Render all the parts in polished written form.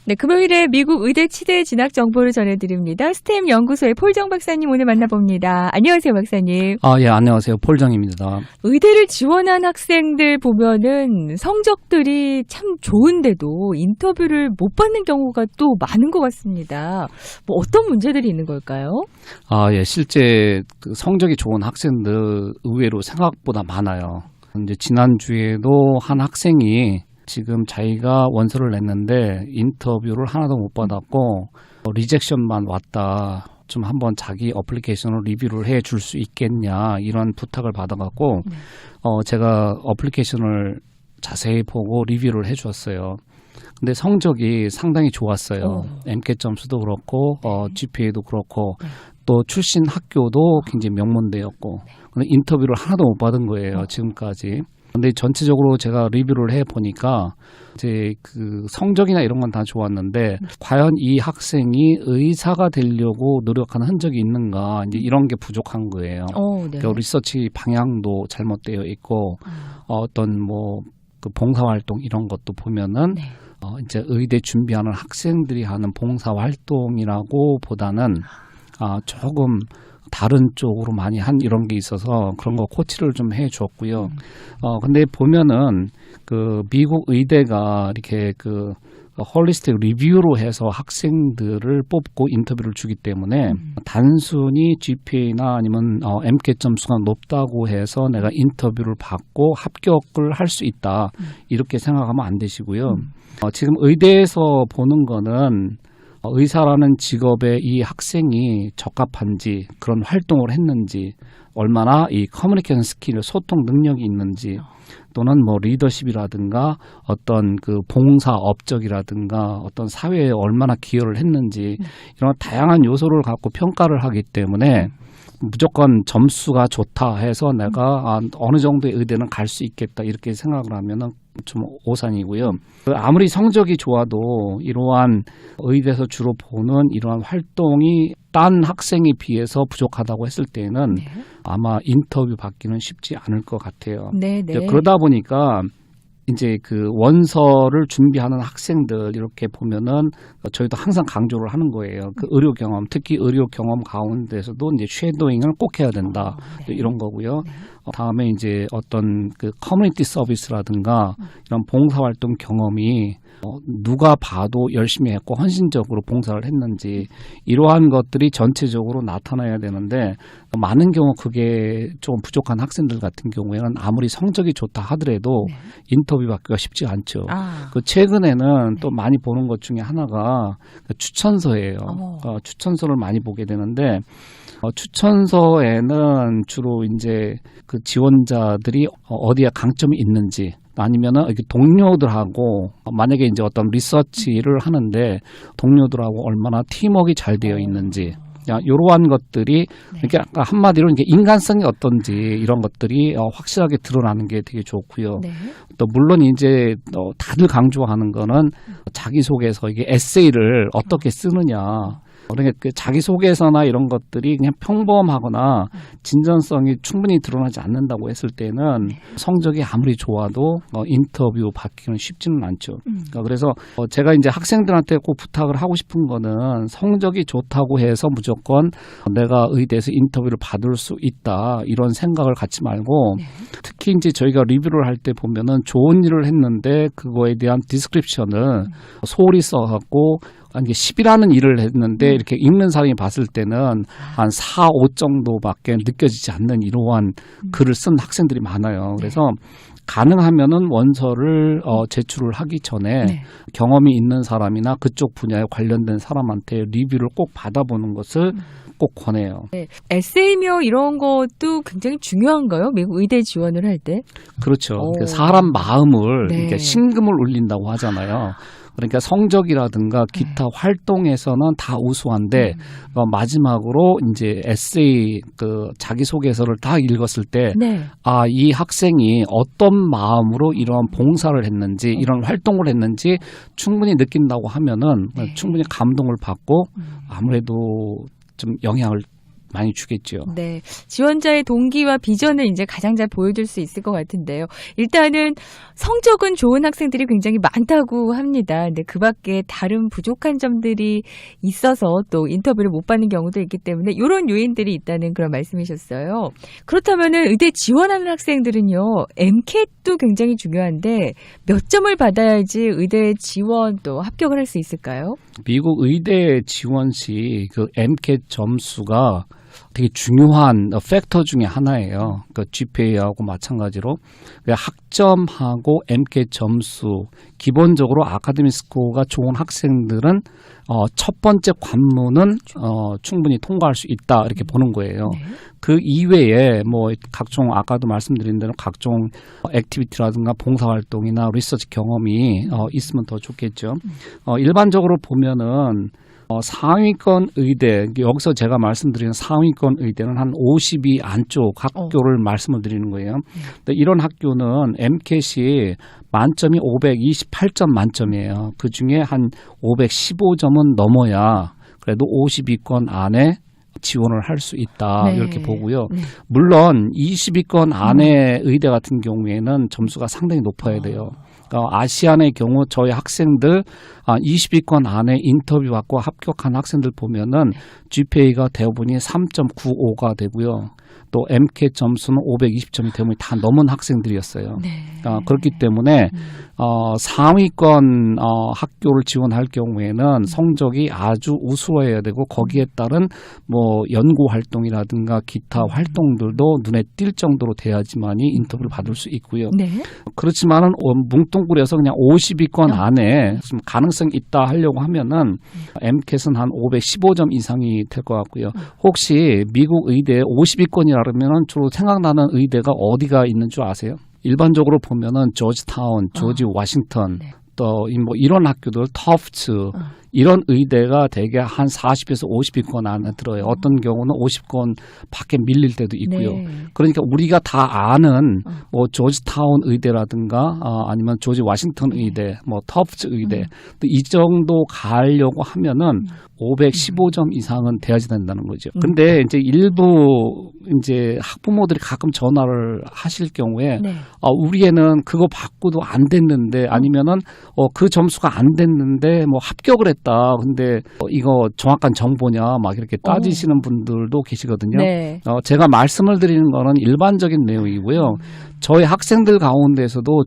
네, 금요일에 미국 의대 치대 진학 정보를 전해드립니다. 스템 연구소의 폴정 박사님 오늘 만나봅니다. 안녕하세요, 박사님. 예, 안녕하세요. 폴정입니다. 의대를 지원한 학생들 보면은 성적들이 참 좋은데도 인터뷰를 못 받는 경우가 또 많은 것 같습니다. 뭐 어떤 문제들이 있는 걸까요? 예, 실제 그 성적이 좋은 학생들 의외로 생각보다 많아요. 이제 지난주에도 한 학생이 지금 자기가 원서를 냈는데 인터뷰를 하나도 못 받았고 리젝션만 왔다. 좀 한번 자기 어플리케이션을 리뷰를 해 줄 수 있겠냐 이런 부탁을 받아갖고 제가 어플리케이션을 자세히 보고 리뷰를 해 주었어요. 근데 성적이 상당히 좋았어요. MCAT 점수도 그렇고 GPA도 그렇고 또 출신 학교도 굉장히 명문대였고 근데 인터뷰를 하나도 못 받은 거예요. 지금까지. 근데 전체적으로 제가 리뷰를 해 보니까 이제 그 성적이나 이런 건 다 좋았는데 과연 이 학생이 의사가 되려고 노력하는 흔적이 있는가 이제 이런 게 부족한 거예요. 네. 그러니까 리서치 방향도 잘못되어 있고 어떤 뭐 그 봉사활동 이런 것도 보면은 이제 의대 준비하는 학생들이 하는 봉사활동이라고 보다는 조금 다른 쪽으로 많이 한 이런 게 있어서 그런 거 코치를 좀 해 줬고요. 근데 보면은 그 미국 의대가 이렇게 그 홀리스틱 리뷰로 해서 학생들을 뽑고 인터뷰를 주기 때문에 단순히 GPA나 아니면 MCAT 점수가 높다고 해서 내가 인터뷰를 받고 합격을 할 수 있다. 이렇게 생각하면 안 되시고요. 지금 의대에서 보는 거는 의사라는 직업에 이 학생이 적합한지 그런 활동을 했는지 얼마나 이 커뮤니케이션 스킬 소통 능력이 있는지 또는 뭐 리더십이라든가 어떤 그 봉사 업적이라든가 어떤 사회에 얼마나 기여를 했는지 이런 다양한 요소를 갖고 평가를 하기 때문에 무조건 점수가 좋다 해서 내가 어느 정도의 의대는 갈 수 있겠다 이렇게 생각을 하면은 좀 오산이고요. 아무리 성적이 좋아도 이러한 의대에서 주로 보는 이러한 활동이 딴 학생에 비해서 부족하다고 했을 때는 아마 인터뷰 받기는 쉽지 않을 것 같아요. 그러다 보니까 이제 그 원서를 준비하는 학생들 이렇게 보면은 저희도 항상 강조를 하는 거예요. 그 의료 경험, 특히 의료 경험 가운데서도 이제 쉐도잉을 꼭 해야 된다. 이런 거고요. 다음에 이제 어떤 그 커뮤니티 서비스라든가 이런 봉사활동 경험이 누가 봐도 열심히 했고 헌신적으로 봉사를 했는지 이러한 것들이 전체적으로 나타나야 되는데 많은 경우 그게 좀 부족한 학생들 같은 경우에는 아무리 성적이 좋다 하더라도 인터뷰 받기가 쉽지 않죠. 그 최근에는 또 많이 보는 것 중에 하나가 추천서예요. 추천서를 많이 보게 되는데 추천서에는 주로 이제 그 지원자들이 어디에 강점이 있는지 아니면은 이렇게 동료들하고 만약에 이제 어떤 리서치를 하는데 동료들하고 얼마나 팀워크가 잘 되어 있는지 이러한 것들이 이렇게 한마디로 이게 인간성이 어떤지 이런 것들이 확실하게 드러나는 게 되게 좋고요. 또 물론 이제 다들 강조하는 거는 자기소개서 이게 에세이를 어떻게 쓰느냐. 그러니까 그 자기소개서나 이런 것들이 그냥 평범하거나 진전성이 충분히 드러나지 않는다고 했을 때는 성적이 아무리 좋아도 인터뷰 받기는 쉽지는 않죠. 그래서 제가 이제 학생들한테 꼭 부탁을 하고 싶은 거는 성적이 좋다고 해서 무조건 내가 의대에서 인터뷰를 받을 수 있다 이런 생각을 갖지 말고 특히 이제 저희가 리뷰를 할 때 보면은 좋은 일을 했는데 그거에 대한 디스크립션을 소홀히 써갖고 이게 10이라는 일을 했는데 이렇게 읽는 사람이 봤을 때는 한 4, 5 정도밖에 느껴지지 않는 이러한 글을 쓴 학생들이 많아요. 그래서 가능하면은 원서를 제출을 하기 전에 경험이 있는 사람이나 그쪽 분야에 관련된 사람한테 리뷰를 꼭 받아보는 것을 꼭 권해요. 에세이며 이런 것도 굉장히 중요한가요? 미국 의대 지원을 할 때? 그렇죠. 사람 마음을 이렇게 심금을 울린다고 하잖아요. 그러니까 성적이라든가 기타 활동에서는 다 우수한데 마지막으로 이제 에세이 그 자기소개서를 다 읽었을 때 이 학생이 어떤 마음으로 이런 봉사를 했는지 이런 활동을 했는지 충분히 느낀다고 하면은 충분히 감동을 받고 아무래도 좀 영향을 많이 주겠죠. 네. 지원자의 동기와 비전을 이제 가장 잘 보여줄 수 있을 것 같은데요. 일단은 성적은 좋은 학생들이 굉장히 많다고 합니다. 근데 그 밖에 다른 부족한 점들이 있어서 또 인터뷰를 못 받는 경우도 있기 때문에 이런 요인들이 있다는 그런 말씀이셨어요. 그렇다면은 의대 지원하는 학생들은요, MCAT도 굉장히 중요한데 몇 점을 받아야지 의대 지원 또 합격을 할 수 있을까요? 미국 의대 지원 시 그 MCAT 점수가 되게 중요한 팩터 중에 하나예요. 그 GPA하고 마찬가지로 학점하고 MCAT 점수 기본적으로 아카데미 스코어가 좋은 학생들은 첫 번째 관문은 충분히 통과할 수 있다 이렇게 보는 거예요. 네. 그 이외에 뭐 각종 아까도 말씀드린 대로 각종 액티비티라든가 봉사활동이나 리서치 경험이 있으면 더 좋겠죠. 일반적으로 보면은 상위권 의대, 여기서 제가 말씀드리는 상위권 의대는 한 50위 안쪽 학교를 말씀을 드리는 거예요. 근데 이런 학교는 MCAT이 만점이 528점 만점이에요. 그중에 한 515점은 넘어야 그래도 50위권 안에 지원을 할 수 있다. 네. 이렇게 보고요. 네. 물론 20위권 안에 의대 같은 경우에는 점수가 상당히 높아야 돼요. 아시안의 경우 저희 학생들 20위권 안에 인터뷰 받고 합격한 학생들 보면은 GPA가 대부분이 3.95가 되고요. 또 MCAT 점수는 520점이 대부분 다 넘은 학생들이었어요. 네. 그렇기 때문에 상위권 학교를 지원할 경우에는 성적이 아주 우수해야 되고 거기에 따른 뭐 연구 활동이라든가 기타 활동들도 눈에 띌 정도로 돼야지만이 인터뷰를 받을 수 있고요. 네. 그렇지만은 뭉뚱그려서 그냥 50위권 안에 좀 가능성이 있다 하려고 하면은 MCAT은 한 515점 이상이 될 것 같고요. 혹시 미국 의대 50위권이라 그러면은 주로 생각나는 의대가 어디가 있는 줄 아세요? 일반적으로 보면은 조지타운, 조지 워싱턴, 네. 또 뭐 이런 학교들, 터프트 이런 의대가 대개 한 40에서 50위권 안에 들어요. 어떤 경우는 50권 밖에 밀릴 때도 있고요. 네. 그러니까 우리가 다 아는 뭐 조지타운 의대라든가 아니면 조지 워싱턴 의대, 뭐 터프트 의대 이 정도 가려고 하면은 515점 이상은 돼야지 된다는 거죠. 근데 이제 일부 이제 학부모들이 가끔 전화를 하실 경우에 네. 우리 애는 그거 받고도 안 됐는데 아니면은 그 점수가 안 됐는데 뭐 합격을 했다. 근데 이거 정확한 정보냐 막 이렇게 따지시는 분들도 계시거든요. 네. 제가 말씀을 드리는 거는 일반적인 내용이고요. 저희 학생들 가운데서도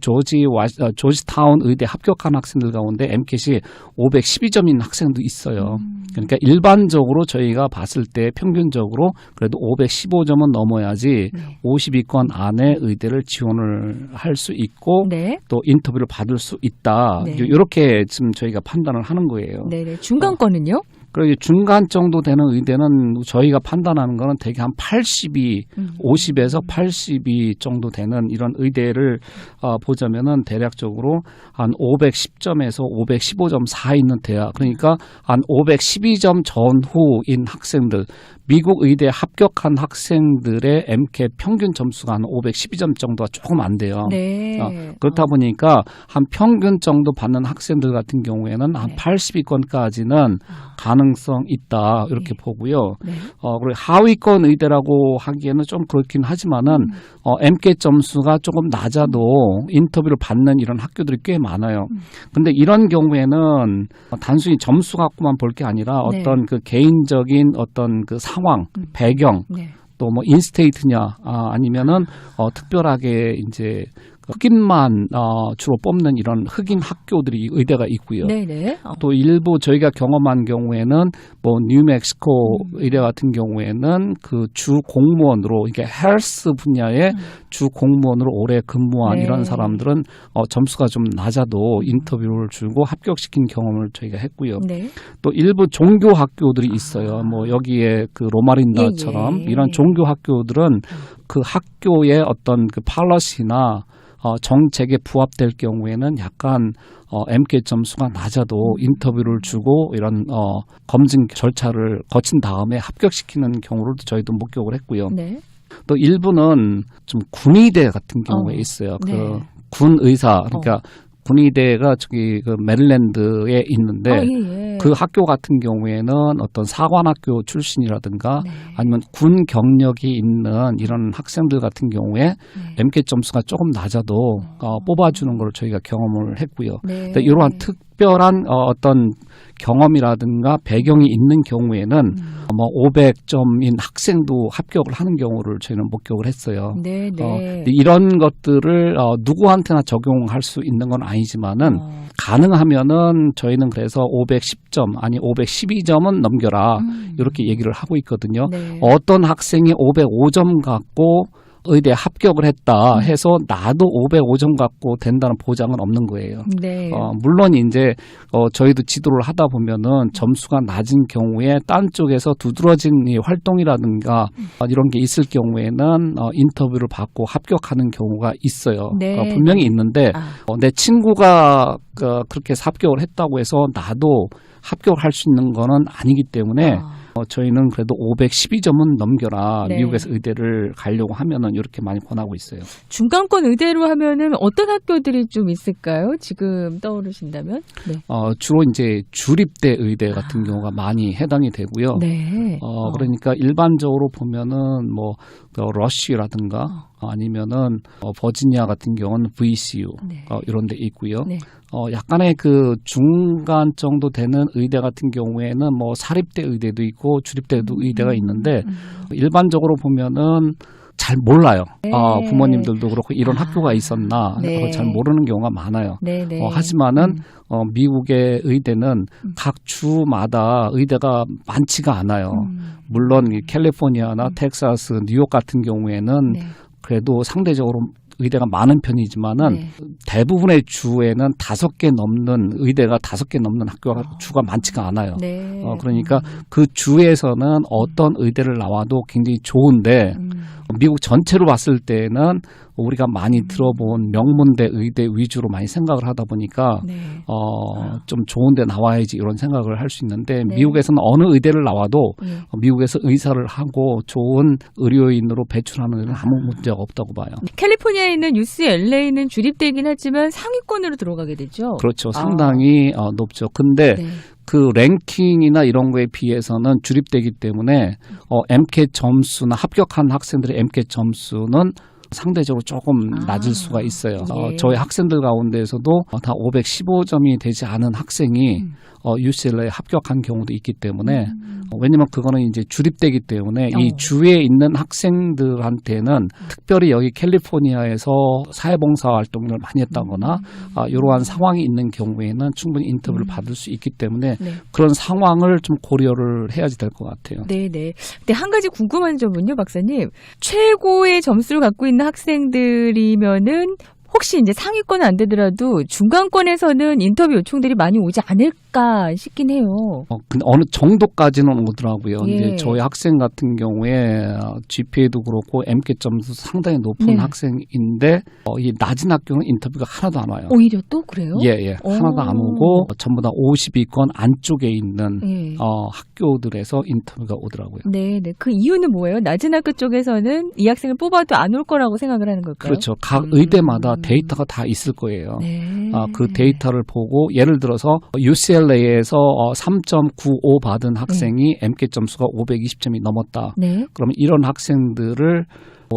조지타운 의대 합격한 학생들 가운데 MCAT이 512점인 학생도 있어요. 그러니까 일반적으로 저희가 봤을 때 평균적으로 그래도 515점은 넘어야지 네. 50위권 안에 의대를 지원을 할 수 있고 네. 또 인터뷰를 받을 수 있다. 네. 이렇게 지금 저희가 판단을 하는 거예요. 네네. 중간권은요? 그리고 중간 정도 되는 의대는 저희가 판단하는 거는 대개 한 80이 50에서 80이 정도 되는 이런 의대를 보자면은 대략적으로 한 510점에서 515점 사이에 있는 대학 그러니까 한 512점 전후인 학생들 미국 의대에 합격한 학생들의 MCAT 평균 점수가 한 512점 정도가 조금 안 돼요. 네. 그렇다 보니까 한 평균 정도 받는 학생들 같은 경우에는 한 80위권까지는 가능성 있다 이렇게 보고요. 네. 그리고 하위권 의대라고 하기에는 좀 그렇긴 하지만은 MCAT 점수가 조금 낮아도 인터뷰를 받는 이런 학교들이 꽤 많아요. 근데 이런 경우에는 단순히 점수 갖고만 볼 게 아니라 어떤 네. 그 개인적인 어떤 그 상황, 배경, 네. 또 뭐 인스테이트냐 아니면은 특별하게 이제 흑인만 주로 뽑는 이런 흑인 학교들이 의대가 있고요. 네네. 또 일부 저희가 경험한 경우에는 뭐 뉴멕시코 의대 같은 경우에는 그 주 공무원으로 이게 헬스 분야의 주 공무원으로 오래 근무한 네. 이런 사람들은 점수가 좀 낮아도 인터뷰를 주고 합격시킨 경험을 저희가 했고요. 네. 또 일부 종교 학교들이 있어요. 뭐 여기에 그 로마린다처럼 예, 예. 이런 종교 학교들은 그 학교의 어떤 그 팔러시나 정책에 부합될 경우에는 약간 MCAT 점수가 낮아도 인터뷰를 주고 이런 검증 절차를 거친 다음에 합격시키는 경우를 저희도 목격을 했고요. 네. 또 일부는 좀 군의대 같은 경우에 있어요. 네. 그 군 의사 그러니까 군의대가 저기 그 메릴랜드에 있는데 예, 예. 그 학교 같은 경우에는 어떤 사관학교 출신이라든가 네. 아니면 군 경력이 있는 이런 학생들 같은 경우에 네. MCAT 점수가 조금 낮아도 뽑아주는 걸 저희가 경험을 했고요. 네. 근데 이러한 특별한 어떤 경험이라든가 배경이 있는 경우에는 뭐 500점인 학생도 합격을 하는 경우를 저희는 목격을 했어요. 네, 네. 근데 이런 것들을 누구한테나 적용할 수 있는 건 아니지만은 가능하면은 저희는 그래서 510점 아니 512점은 넘겨라 이렇게 얘기를 하고 있거든요. 네. 어떤 학생이 505점 갖고 의대에 합격을 했다 해서 나도 505점 갖고 된다는 보장은 없는 거예요. 네. 물론 이제 저희도 지도를 하다 보면은 점수가 낮은 경우에 딴 쪽에서 두드러진 이 활동이라든가 이런 게 있을 경우에는 인터뷰를 받고 합격하는 경우가 있어요. 네. 분명히 있는데 내 친구가 그렇게 합격을 했다고 해서 나도 합격을 할 수 있는 거는 아니기 때문에 저희는 그래도 512점은 넘겨라. 네. 미국에서 의대를 가려고 하면은 이렇게 많이 권하고 있어요. 중간권 의대로 하면은 어떤 학교들이 좀 있을까요? 지금 떠오르신다면? 네. 주로 이제 주립대 의대 같은 경우가 많이 해당이 되고요. 네. 그러니까 일반적으로 보면은 뭐 러쉬라든가 아니면은 버지니아 같은 경우는 VCU 네. 이런 데 있고요. 네. 약간의 그 중간 정도 되는 의대 같은 경우에는 뭐 사립대 의대도 있고 주립대도 의대가 있는데 일반적으로 보면은 잘 몰라요. 네. 부모님들도 그렇고 이런 학교가 있었나 네. 잘 모르는 경우가 많아요. 네, 네. 하지만은 미국의 의대는 각 주마다 의대가 많지가 않아요. 물론 이 캘리포니아나 텍사스, 뉴욕 같은 경우에는 네. 그래도 상대적으로 의대가 많은 편이지만은 네. 대부분의 주에는 5개 넘는 의대가 5개 넘는 학교가 주가 많지가 않아요. 네. 그러니까 그 주에서는 어떤 의대를 나와도 굉장히 좋은데 미국 전체로 봤을 때는 우리가 많이 들어본 명문대 의대 위주로 많이 생각을 하다 보니까 네. 좀 좋은 데 나와야지 이런 생각을 할 수 있는데 네. 미국에서는 어느 의대를 나와도 네. 미국에서 의사를 하고 좋은 의료인으로 배출하는 데는 아무 문제가 없다고 봐요. 캘리포니아에 있는 UCLA는 주립대이긴 하지만 상위권으로 들어가게 되죠. 그렇죠. 상당히 높죠. 근데 네. 그 랭킹이나 이런 거에 비해서는 주립되기 때문에 MCAT 점수나 합격한 학생들의 MCAT 점수는 상대적으로 조금 낮을 수가 있어요. 예. 저희 학생들 가운데에서도 다 515점이 되지 않은 학생이 UCLA에 합격한 경우도 있기 때문에 왜냐면 그거는 이제 주립되기 때문에 이 주에 있는 학생들한테는 특별히 여기 캘리포니아에서 사회봉사 활동을 많이 했다거나 이러한 상황이 있는 경우에는 충분히 인터뷰를 받을 수 있기 때문에 네. 그런 상황을 좀 고려를 해야지 될 것 같아요. 네네. 근데 한 가지 궁금한 점은요, 박사님. 최고의 점수를 갖고 있는 학생들이면은 혹시 이제 상위권은 안 되더라도 중간권에서는 인터뷰 요청들이 많이 오지 않을까 싶긴 해요. 근데 어느 정도까지는 오더라고요. 예. 이제 저희 학생 같은 경우에 GPA도 그렇고 MCAT 점수 상당히 높은 네. 학생인데 이 낮은 학교는 인터뷰가 하나도 안 와요. 오히려 또 그래요? 예. 하나도 안 오고 전부 다 50위권 안쪽에 있는 예. 학교들에서 인터뷰가 오더라고요. 네네. 그 이유는 뭐예요? 낮은 학교 쪽에서는 이 학생을 뽑아도 안 올 거라고 생각을 하는 걸까요? 그렇죠. 각 의대마다 데이터가 다 있을 거예요. 네. 그 데이터를 보고 예를 들어서 UCLA에서 3.95 받은 학생이 MCAT 점수가 520점이 넘었다. 네. 그러면 이런 학생들을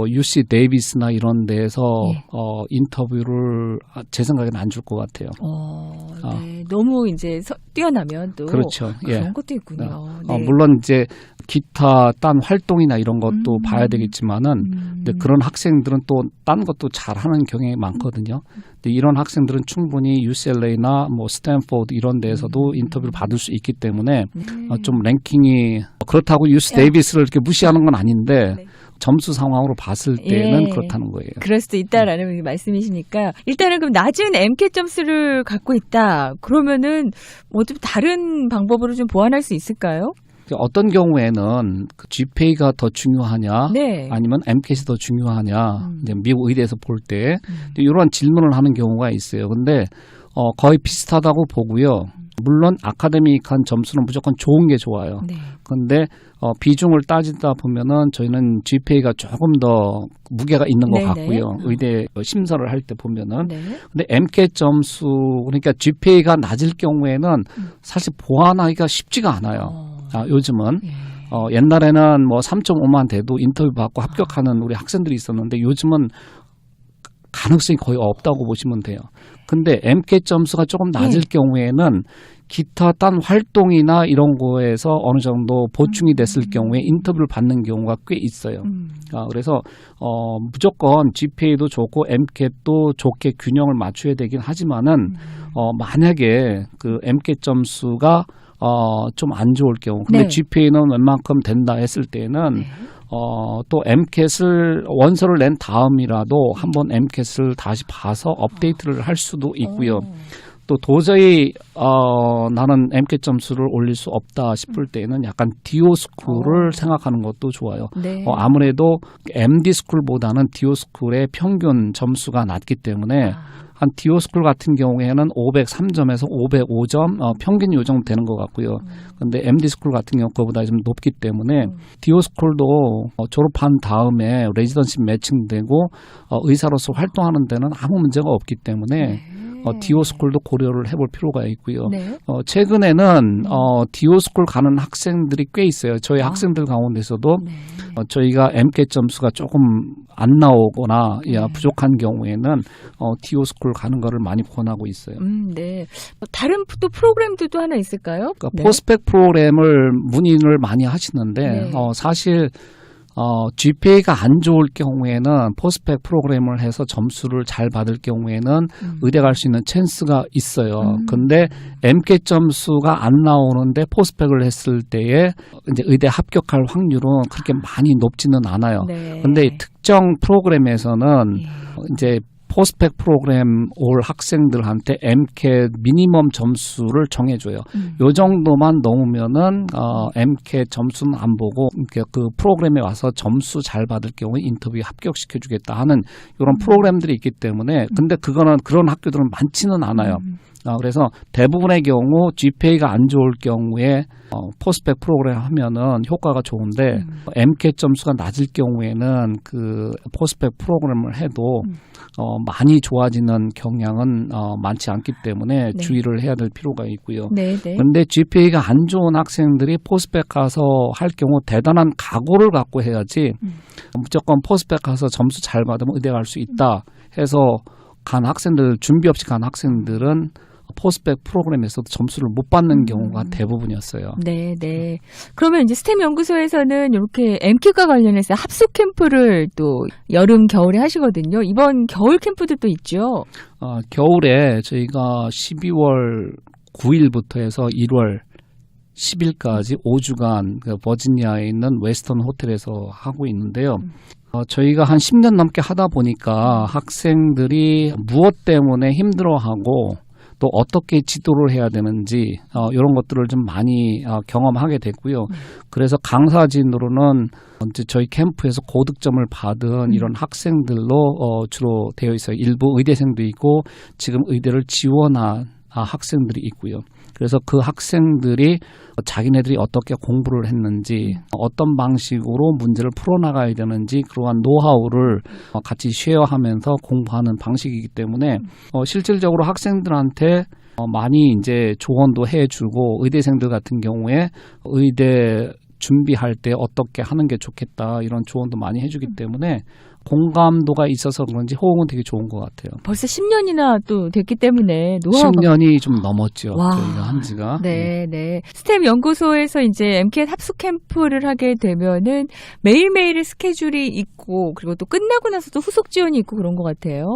UC 데이비스나 이런 데에서 예. 인터뷰를 제 생각에는 안 줄 것 같아요. 네. 너무 이제 뛰어나면 또 그렇죠. 그런 것도 있군요. 네. 물론 이제 기타 딴 활동이나 이런 것도 봐야 되겠지만은 근데 그런 학생들은 또 딴 것도 잘하는 경향이 많거든요. 근데 이런 학생들은 충분히 UCLA나 뭐 스탠포드 이런 데에서도 인터뷰를 받을 수 있기 때문에 좀 랭킹이 그렇다고 UC 데이비스를 이렇게 무시하는 건 아닌데 네. 점수 상황으로 봤을 때는 예. 그렇다는 거예요. 그럴 수도 있다라는 말씀이시니까 일단은 그럼 낮은 MCAT 점수를 갖고 있다. 그러면은 뭐 좀 다른 방법으로 좀 보완할 수 있을까요? 어떤 경우에는 그 GPA가 더 중요하냐, 네. 아니면 MCAT이 더 중요하냐, 이제 미국 의대에서 볼 때 이런 질문을 하는 경우가 있어요. 근데 거의 비슷하다고 보고요. 물론 아카데믹한 점수는 무조건 좋은 게 좋아요. 네. 그런데 비중을 따지다 보면은 저희는 GPA가 조금 더 무게가 있는 것 네네. 같고요. 의대 심사를 할 때 보면은. 네. 근데 MCAT 점수 그러니까 GPA가 낮을 경우에는 사실 보완하기가 쉽지가 않아요. 요즘은. 예. 옛날에는 뭐 3.5만 돼도 인터뷰 받고 합격하는 우리 학생들이 있었는데 요즘은 가능성이 거의 없다고 보시면 돼요. 근데 MCAT 점수가 조금 낮을 경우에는 기타 딴 활동이나 이런 거에서 어느 정도 보충이 됐을 경우에 인터뷰를 받는 경우가 꽤 있어요. 그래서 무조건 GPA도 좋고 MCAT도 좋게 균형을 맞춰야 되긴 하지만은 만약에 그 MCAT 점수가 좀 안 좋을 경우, 근데 네. GPA는 웬만큼 된다 했을 때는 또 MCAT을 원서를 낸 다음이라도 한번 MCAT을 다시 봐서 업데이트를 할 수도 있고요. 또 도저히 나는 MCAT 점수를 올릴 수 없다 싶을 때는 약간 디오스쿨을 생각하는 것도 좋아요. 네. 아무래도 MD스쿨보다는 디오스쿨의 평균 점수가 낮기 때문에 한 디오스쿨 같은 경우에는 503점에서 505점 평균 요 정도 되는 것 같고요. 그런데 MD스쿨 같은 경우 그거보다 좀 높기 때문에 디오스쿨도 졸업한 다음에 레지던시 매칭되고 의사로서 활동하는 데는 아무 문제가 없기 때문에 디오스쿨도 고려를 해볼 필요가 있고요. 네. 최근에는 디오스쿨 가는 학생들이 꽤 있어요. 저희 학생들 가운데서도 저희가 MCAT 점수가 조금 안 나오거나 부족한 경우에는 디오스쿨 가는 거를 많이 권하고 있어요. 네. 다른 또 프로그램들도 하나 있을까요? 그러니까 포스펙 프로그램을 문의를 많이 하시는데 네. 사실 GPA가 안 좋을 경우에는 포스펙 프로그램을 해서 점수를 잘 받을 경우에는 의대 갈 수 있는 찬스가 있어요. 근데 MCAT 점수가 안 나오는데 포스펙을 했을 때에 이제 의대 합격할 확률은 그렇게 많이 높지는 않아요. 네. 근데 특정 프로그램에서는 이제 포스펙 프로그램 올 학생들한테 MCAT 미니멈 점수를 정해줘요. 요 정도만 넘으면은 MCAT 점수는 안 보고 그 프로그램에 와서 점수 잘 받을 경우에 인터뷰에 합격시켜주겠다 하는 이런 프로그램들이 있기 때문에 근데 그거는 그런 학교들은 많지는 않아요. 그래서 대부분의 경우 GPA가 안 좋을 경우에 포스펙 프로그램 하면은 효과가 좋은데 MCAT 점수가 낮을 경우에는 그 포스펙 프로그램을 해도 많이 좋아지는 경향은 많지 않기 때문에 네. 주의를 해야 될 필요가 있고요. 네. 그런데 GPA가 안 좋은 학생들이 포스펙 가서 할 경우 대단한 각오를 갖고 해야지 무조건 포스펙 가서 점수 잘 받으면 의대 갈 수 있다 해서 간 학생들 준비 없이 간 학생들은 포스펙 프로그램에서도 점수를 못 받는 경우가 대부분이었어요. 네. 그러면 이제 스템 연구소에서는 이렇게 MCAT과 관련해서 합숙 캠프를 또 여름 겨울에 하시거든요. 이번 겨울 캠프도 또 있죠. 겨울에 저희가 12월 9일부터 해서 1월 10일까지 5주간 그 버지니아에 있는 웨스턴 호텔에서 하고 있는데요. 저희가 한 10년 넘게 하다 보니까 학생들이 무엇 때문에 힘들어하고 또 어떻게 지도를 해야 되는지 이런 것들을 좀 많이 경험하게 됐고요. 그래서 강사진으로는 이제 저희 캠프에서 고득점을 받은 이런 학생들로 주로 되어 있어요. 일부 의대생도 있고 지금 의대를 지원한 학생들이 있고요. 그래서 그 학생들이 자기네들이 어떻게 공부를 했는지 어떤 방식으로 문제를 풀어나가야 되는지 그러한 노하우를 같이 쉐어하면서 공부하는 방식이기 때문에 실질적으로 학생들한테 많이 이제 조언도 해주고 의대생들 같은 경우에 의대 준비할 때 어떻게 하는 게 좋겠다 이런 조언도 많이 해주기 때문에 공감도가 있어서 그런지 호응은 되게 좋은 것 같아요. 벌써 10년이나 또 됐기 때문에 노하우가 10년이 좀 넘었죠. 와. 저희가 한 지가. 네. 스템 연구소에서 이제 MCAT 합숙 캠프를 하게 되면은 매일매일의 스케줄이 있고 그리고 또 끝나고 나서도 후속 지원이 있고 그런 것 같아요.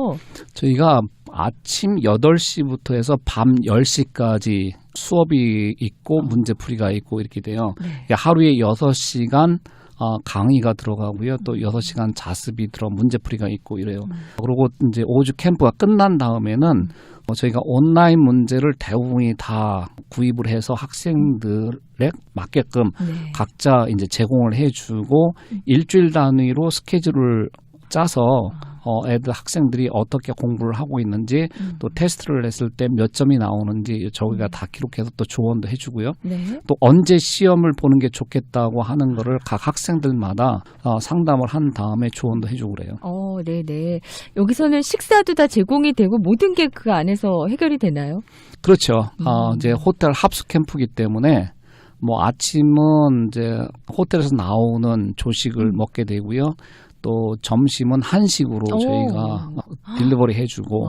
저희가 아침 8시부터 해서 밤 10시까지 수업이 있고 문제풀이가 있고 이렇게 돼요. 네. 하루에 6시간 강의가 들어가고요. 또 6시간 자습이 들어 문제풀이가 있고 이래요. 그리고 이제 5주 캠프가 끝난 다음에는 저희가 온라인 문제를 대부분이 다 구입을 해서 학생들에 맞게끔 네. 각자 이제 제공을 해주고 일주일 단위로 스케줄을 짜서 애들 학생들이 어떻게 공부를 하고 있는지 또 테스트를 했을 때 몇 점이 나오는지 저희가 다 기록해서 또 조언도 해주고요. 네. 또 언제 시험을 보는 게 좋겠다고 하는 거를 각 학생들마다 상담을 한 다음에 조언도 해주고 그래요. 네네. 여기서는 식사도 다 제공이 되고 모든 게 그 안에서 해결이 되나요? 그렇죠. 이제 호텔 합숙 캠프이기 때문에 뭐 아침은 이제 호텔에서 나오는 조식을 먹게 되고요. 또 점심은 한식으로 저희가 딜리버리 해주고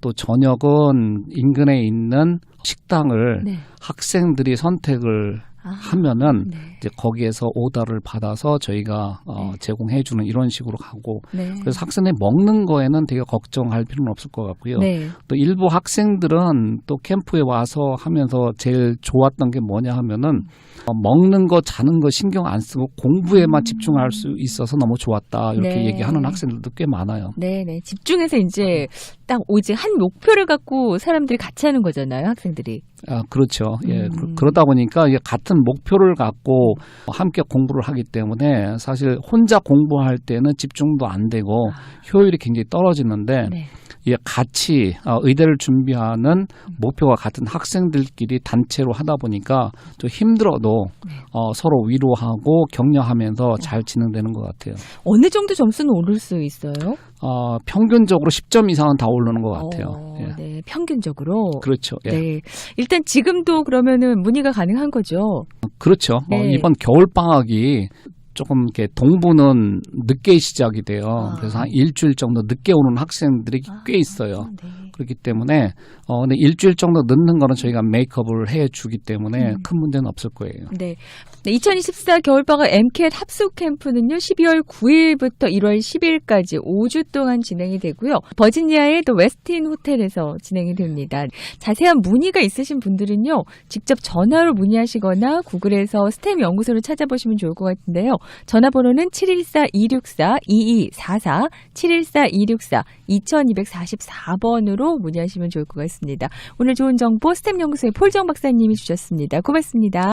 또 저녁은 인근에 있는 식당을 네. 학생들이 학생들이 선택을 하면은 네. 이제 거기에서 오더를 받아서 저희가 제공해주는 이런 식으로 가고 네. 그래서 학생들이 먹는 거에는 되게 걱정할 필요는 없을 것 같고요. 네. 또 일부 학생들은 또 캠프에 와서 하면서 제일 좋았던 게 뭐냐 하면은 먹는 거 자는 거 신경 안 쓰고 공부에만 집중할 수 있어서 너무 좋았다 이렇게 네. 얘기하는 학생들도 꽤 많아요. 네네. 집중해서 이제 딱 오직 한 목표를 갖고 사람들이 같이 하는 거잖아요, 학생들이. 그렇죠. 예. 그러다 보니까 이게 같은 목표를 갖고 함께 공부를 하기 때문에 사실 혼자 공부할 때는 집중도 안 되고 효율이 굉장히 떨어지는데 네. 예, 같이 의대를 준비하는 목표가 같은 학생들끼리 단체로 하다 보니까 좀 힘들어도 서로 위로하고 격려하면서 잘 진행되는 것 같아요. 어느 정도 점수는 오를 수 있어요? 평균적으로 10점 이상은 다 오르는 것 같아요. 예. 네, 평균적으로. 그렇죠. 예. 네. 일단 지금도 그러면은 문의가 가능한 거죠? 그렇죠. 네. 이번 겨울 방학이 조금 이렇게 동부는 늦게 시작이 돼요. 그래서 한 일주일 정도 늦게 오는 학생들이 꽤 있어요. 네. 그렇기 때문에 근데 일주일 정도 늦는 거는 저희가 메이크업을 해주기 때문에 큰 문제는 없을 거예요. 네. 2024 겨울방학 MCAT 합숙 캠프는요, 12월 9일부터 1월 10일까지 5주 동안 진행이 되고요. 버지니아의 또 웨스틴 호텔에서 진행이 됩니다. 자세한 문의가 있으신 분들은요, 직접 전화로 문의하시거나 구글에서 스템 연구소를 찾아보시면 좋을 것 같은데요. 전화번호는 714-264-2244, 714-264-2244번으로 문의하시면 좋을 것 같습니다. 오늘 좋은 정보 스템 연구소의 폴정 박사님이 주셨습니다. 고맙습니다.